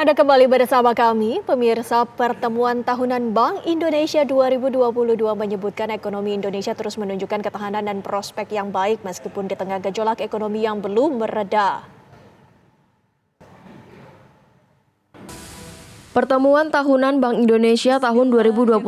Anda kembali bersama kami, pemirsa. Pertemuan tahunan Bank Indonesia 2022 menyebutkan ekonomi Indonesia terus menunjukkan ketahanan dan prospek yang baik meskipun di tengah gejolak ekonomi yang belum mereda. Pertemuan tahunan Bank Indonesia tahun 2022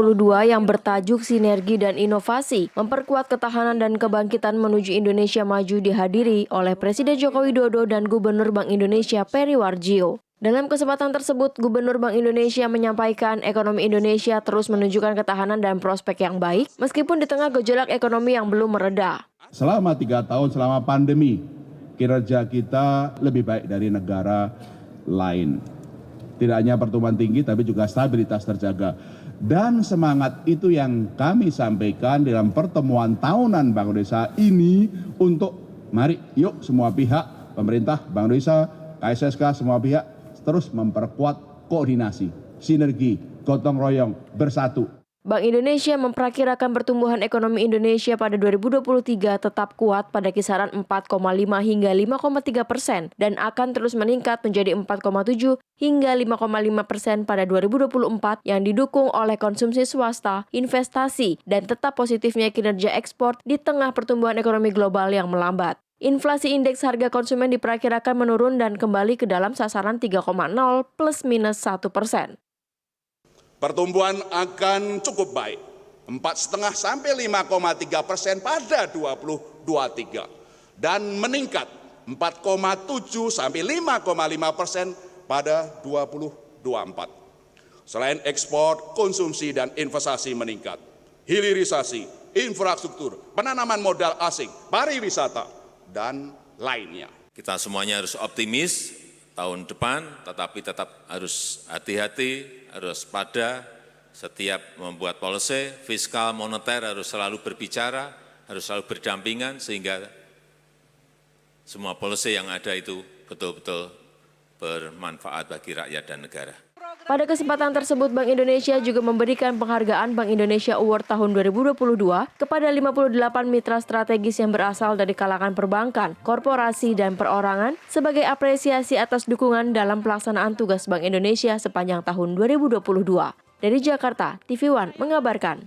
yang bertajuk Sinergi dan Inovasi, memperkuat ketahanan dan kebangkitan menuju Indonesia maju dihadiri oleh Presiden Joko Widodo dan Gubernur Bank Indonesia Peri Warjio. Dalam kesempatan tersebut, Gubernur Bank Indonesia menyampaikan ekonomi Indonesia terus menunjukkan ketahanan dan prospek yang baik meskipun di tengah gejolak ekonomi yang belum mereda. Selama 3 tahun selama pandemi, kinerja kita lebih baik dari negara lain. Tidak hanya pertumbuhan tinggi, tapi juga stabilitas terjaga. Dan semangat itu yang kami sampaikan dalam pertemuan tahunan Bank Indonesia ini untuk mari yuk semua pihak, pemerintah, Bank Indonesia, KSSK, semua pihak terus memperkuat koordinasi, sinergi, gotong royong, bersatu. Bank Indonesia memperkirakan pertumbuhan ekonomi Indonesia pada 2023 tetap kuat pada kisaran 4,5 hingga 5,3% dan akan terus meningkat menjadi 4,7 hingga 5,5% pada 2024 yang didukung oleh konsumsi swasta, investasi, dan tetap positifnya kinerja ekspor di tengah pertumbuhan ekonomi global yang melambat. Inflasi indeks harga konsumen diperkirakan menurun dan kembali ke dalam sasaran 3,0 plus minus 1%. Pertumbuhan akan cukup baik, 4,5 sampai 5,3% pada 2023 dan meningkat 4,7 sampai 5,5% pada 2024. Selain ekspor, konsumsi dan investasi meningkat, hilirisasi, infrastruktur, penanaman modal asing, pariwisata, dan lainnya. Kita semuanya harus optimis tahun depan, tetapi tetap harus hati-hati, harus pada setiap membuat policy, fiskal, moneter harus selalu berbicara, harus selalu berdampingan sehingga semua policy yang ada itu betul-betul bermanfaat bagi rakyat dan negara. Pada kesempatan tersebut, Bank Indonesia juga memberikan penghargaan Bank Indonesia Award tahun 2022 kepada 58 mitra strategis yang berasal dari kalangan perbankan, korporasi, dan perorangan sebagai apresiasi atas dukungan dalam pelaksanaan tugas Bank Indonesia sepanjang tahun 2022. Dari Jakarta, TV One mengabarkan.